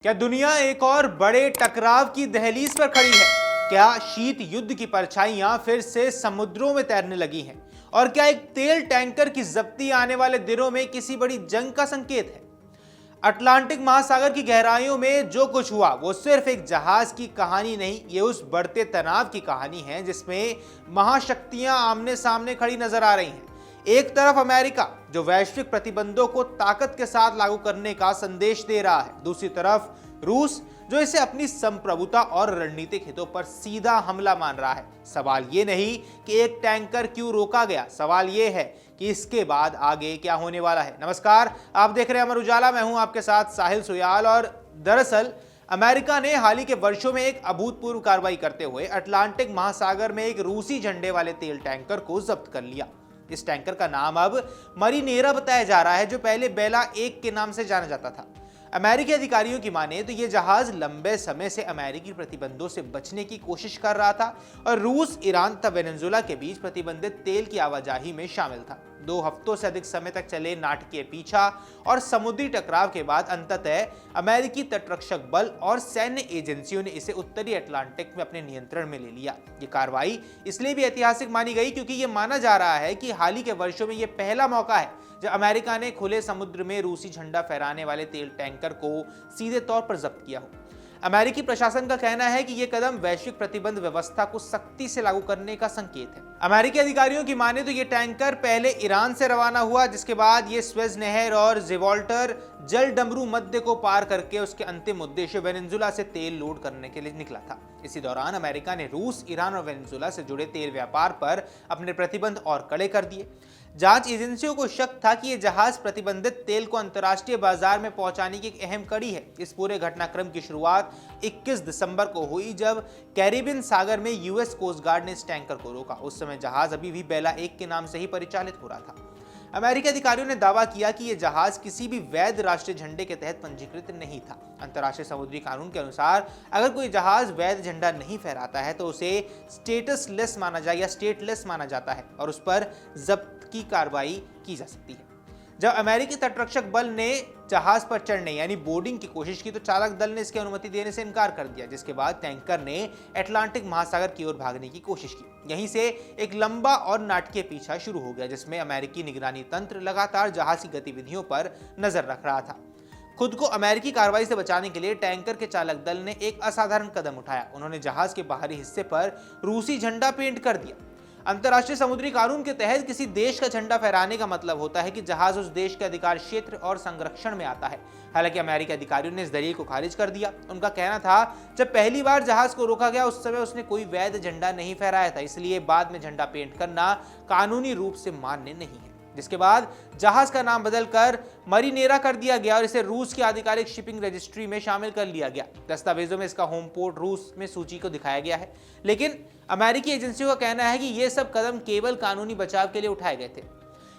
क्या दुनिया एक और बड़े टकराव की दहलीज पर खड़ी है? क्या शीत युद्ध की परछाइयां फिर से समुद्रों में तैरने लगी हैं? और क्या एक तेल टैंकर की जब्ती आने वाले दिनों में किसी बड़ी जंग का संकेत है? अटलांटिक महासागर की गहराइयों में जो कुछ हुआ वो सिर्फ एक जहाज की कहानी नहीं, ये उस बढ़ते तनाव की कहानी है जिसमें महाशक्तियां आमने सामने खड़ी नजर आ रही हैं। एक तरफ अमेरिका जो वैश्विक प्रतिबंधों को ताकत के साथ लागू करने का संदेश दे रहा है, दूसरी तरफ रूस जो इसे अपनी संप्रभुता और रणनीतिक हितों पर सीधा हमला मान रहा है। सवाल ये नहीं कि एक टैंकर क्यों रोका गया, सवाल ये है कि इसके बाद आगे क्या होने वाला है। नमस्कार, आप देख रहे हैं अमर उजाला, मैं हूं आपके साथ साहिल सुयाल। और दरअसल अमेरिका ने हाल ही के वर्षों में एक अभूतपूर्व कार्रवाई करते हुए अटलांटिक महासागर में एक रूसी झंडे वाले तेल टैंकर को जब्त कर लिया। इस टैंकर का नाम अब मरीनेरा बताया जा रहा है, जो पहले बेला 1 के नाम से जाना जाता था। अमेरिकी अधिकारियों की माने तो यह जहाज लंबे समय से अमेरिकी प्रतिबंधों से बचने की कोशिश कर रहा था और रूस, ईरान तथा वेनेजुएला के बीच प्रतिबंधित तेल की आवाजाही में शामिल था। 2 हफ्तों से अधिक समय तक चले नाटकीय पीछा और समुद्री टकराव के बाद अंततः अमेरिकी तटरक्षक बल और सैन्य एजेंसियों ने इसे उत्तरी अटलांटिक में अपने नियंत्रण में ले लिया। ये कार्रवाई इसलिए भी ऐतिहासिक मानी गई क्योंकि यह माना जा रहा है कि हाल ही के वर्षों में यह पहला मौका है जब अमेरिका ने खुले समुद्र में रूसी झंडा फहराने वाले तेल टैंकर को सीधे तौर पर जब्त किया हो। अमेरिकी प्रशासन का कहना है कि यह कदम वैश्विक प्रतिबंध व्यवस्था को सख्ती से लागू करने का संकेत है। अमेरिकी अधिकारियों की माने तो यह टैंकर पहले ईरान से रवाना हुआ, जिसके बाद यह स्वेज नहर और जिब्राल्टर जल डमरू मध्य को पार करके उसके अंतिम उद्देश्य वेनेजुएला से तेल लोड करने के लिए निकला था। इसी दौरान अमेरिका ने रूस, ईरान और वेनेजुएला से जुड़े तेल व्यापार पर अपने प्रतिबंध और कड़े कर दिए। जांच एजेंसियों को शक था कि यह जहाज प्रतिबंधित तेल को अंतर्राष्ट्रीय बाजार में पहुंचाने की एक अहम कड़ी है। इस पूरे घटनाक्रम की शुरुआत 21 दिसंबर को हुई जब कैरिबियन सागर में यूएस कोस्ट गार्ड ने इस टैंकर को रोका। उस समय जहाज अभी भी बेला 1 के नाम से ही परिचालित हो रहा था। अमेरिकी अधिकारियों ने दावा किया कि यह जहाज किसी भी वैध राष्ट्रीय झंडे के तहत पंजीकृत नहीं था। अंतर्राष्ट्रीय समुद्री कानून के अनुसार अगर कोई जहाज वैध झंडा नहीं फहराता है तो उसे स्टेटसलेस माना जाए या स्टेटलेस माना जाता है और उस पर जब्त की कार्रवाई की जा सकती है। जब अमेरिकी तटरक्षक बल ने जहाज पर चढ़ने यानी बोर्डिंग की कोशिश की तो चालक दल ने इसकी अनुमति देने से इनकार कर दिया, जिसके बाद टैंकर ने अटलांटिक महासागर की ओर भागने की कोशिश की। यहीं से एक लंबा और नाटकीय पीछा शुरू हो गया, जिसमें अमेरिकी निगरानी तंत्र लगातार जहाज की गतिविधियों पर नजर रख रहा था। खुद को अमेरिकी कार्रवाई से बचाने के लिए टैंकर के चालक दल ने एक असाधारण कदम उठाया। उन्होंने जहाज के बाहरी हिस्से पर रूसी झंडा पेंट कर दिया। अंतर्राष्ट्रीय समुद्री कानून के तहत किसी देश का झंडा फहराने का मतलब होता है कि जहाज उस देश के अधिकार क्षेत्र और संरक्षण में आता है। हालांकि अमेरिकी अधिकारियों ने इस दलील को खारिज कर दिया। उनका कहना था जब पहली बार जहाज को रोका गया उस समय उसने कोई वैध झंडा नहीं फहराया था, इसलिए बाद में झंडा पेंट करना कानूनी रूप से मान्य नहीं है। जिसके बाद जहाज का नाम बदलकर मरीनेरा कर दिया गया और इसे रूस की आधिकारिक शिपिंग रजिस्ट्री में शामिल कर लिया गया। दस्तावेजों में इसका होम पोर्ट रूस में सूची को दिखाया गया है, लेकिन अमेरिकी एजेंसियों का कहना है कि यह सब कदम केवल कानूनी बचाव के लिए उठाए गए थे।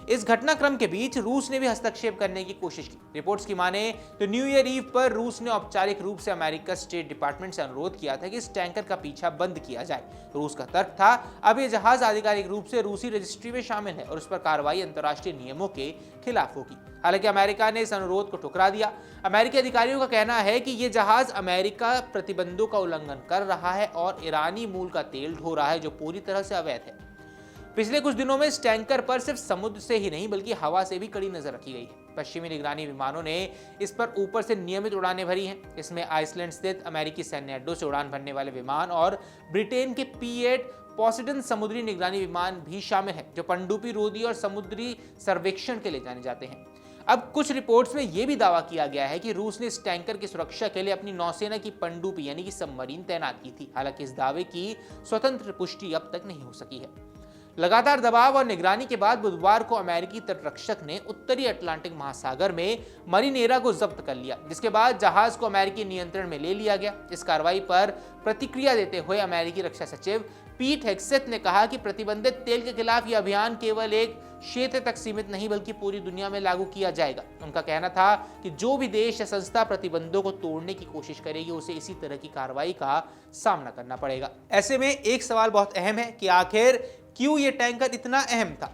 इस घटनाक्रम के बीच रूस ने भी हस्तक्षेप करने की कोशिश की। रिपोर्ट्स की माने तो न्यू ईयर ईव पर रूस ने औपचारिक रूप से अमेरिका स्टेट डिपार्टमेंट से अनुरोध किया था कि इस टैंकर का पीछा बंद किया जाए। रूस का तर्क था अब यह जहाज आधिकारिक रूप से रूसी रजिस्ट्री में शामिल है और उस पर कार्रवाई अंतर्राष्ट्रीय नियमों के खिलाफ होगी। हालांकि अमेरिका ने इस अनुरोध को ठुकरा दिया। अमेरिकी अधिकारियों का कहना है कि यह जहाज अमेरिका प्रतिबंधों का उल्लंघन कर रहा है और ईरानी मूल का तेल ढो रहा है, जो पूरी तरह से अवैध है। पिछले कुछ दिनों में इस टैंकर पर सिर्फ समुद्र से ही नहीं बल्कि हवा से भी कड़ी नजर रखी गई है। पश्चिमी निगरानी विमानों ने इस पर ऊपर से नियमित उड़ानें भरी हैं। इसमें आइसलैंड स्थित अमेरिकी सैन्य अड्डों से उड़ान भरने वाले विमान और ब्रिटेन के P-8 पोसेडन समुद्री निगरानी विमान भी शामिल हैं, जो पनडुब्बी रोधी और समुद्री सर्वेक्षण के लिए जाने जाते हैं। अब कुछ रिपोर्ट्स में यह भी दावा किया गया है कि रूस ने इस टैंकर की सुरक्षा के लिए अपनी नौसेना की पनडुब्बी यानी कि सबमरीन तैनात की थी। हालांकि इस दावे की स्वतंत्र पुष्टि अब तक नहीं हो सकी है। लगातार दबाव और निगरानी के बाद बुधवार को अमेरिकी तटरक्षक ने उत्तरी अटलांटिक महासागर में मरीनेरा को जब्त कर लिया, जिसके बाद जहाज को अमेरिकी नियंत्रण में ले लिया गया। इस कार्रवाई पर प्रतिक्रिया देते हुए अमेरिकी रक्षा सचिव पीट हेग्सेथ ने कहा कि प्रतिबंधित तेल के खिलाफ यह अभियान केवल एक क्षेत्र तक सीमित नहीं बल्कि पूरी दुनिया में लागू किया जाएगा। उनका कहना था कि जो भी देश या संस्था प्रतिबंधों को तोड़ने की कोशिश करेगी उसे इसी तरह की कार्रवाई का सामना करना पड़ेगा। ऐसे में एक सवाल बहुत अहम है कि आखिर क्यों यह टैंकर इतना अहम था।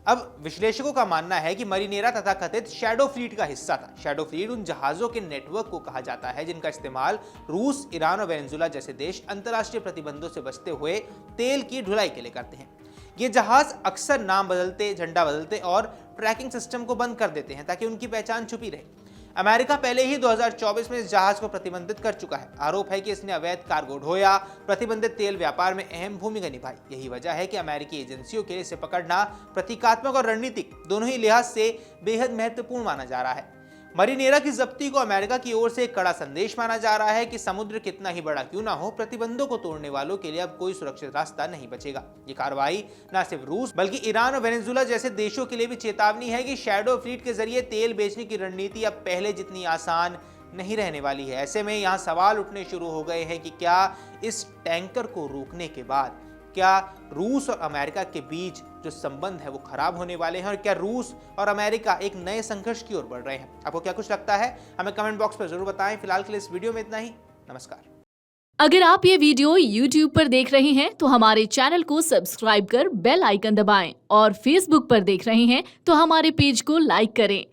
अब विश्लेषकों का मानना है कि मरीनेरा तथाकथित शैडो फ्लीट का हिस्सा था। शैडो फ्लीट उन जहाजों के नेटवर्क को कहा जाता है जिनका इस्तेमाल रूस, ईरान और वेनेजुएला जैसे देश अंतर्राष्ट्रीय प्रतिबंधों से बचते हुए तेल की ढुलाई के लिए करते हैं। ये जहाज अक्सर नाम बदलते, झंडा बदलते और ट्रैकिंग सिस्टम को बंद कर देते हैं ताकि उनकी पहचान छुपी रहे। अमेरिका पहले ही 2024 में इस जहाज को प्रतिबंधित कर चुका है। आरोप है कि इसने अवैध कार्गो ढोया, प्रतिबंधित तेल व्यापार में अहम भूमिका निभाई। यही वजह है कि अमेरिकी एजेंसियों के लिए इसे पकड़ना प्रतीकात्मक और रणनीतिक दोनों ही लिहाज से बेहद महत्वपूर्ण माना जा रहा है। मरीनेरा की जब्ती को अमेरिका की ओर से एक कड़ा संदेश माना जा रहा है कि समुद्र कितना ही बड़ा क्यों ना हो, प्रतिबंधों को तोड़ने वालों के लिए अब कोई सुरक्षित रास्ता नहीं बचेगा। ये कार्रवाई न सिर्फ रूस बल्कि ईरान और वेनेजुएला जैसे देशों के लिए भी चेतावनी है कि शैडो फ्लीट के जरिए तेल बेचने की रणनीति अब पहले जितनी आसान नहीं रहने वाली है। ऐसे में यहाँ सवाल उठने शुरू हो गए हैं कि क्या इस टैंकर को रोकने के बाद क्या रूस और अमेरिका के बीच जो संबंध है वो खराब होने वाले हैं और क्या रूस और अमेरिका एक नए संघर्ष की ओर बढ़ रहे हैं। आपको क्या कुछ लगता है हमें कमेंट बॉक्स पर जरूर बताएं। फिलहाल के लिए इस वीडियो में इतना ही। नमस्कार। अगर आप ये वीडियो YouTube पर देख रहे हैं तो हमारे चैनल को सब्सक्राइब कर बेल आइकन दबाएं और Facebook पर देख रहे हैं तो हमारे पेज को लाइक करें।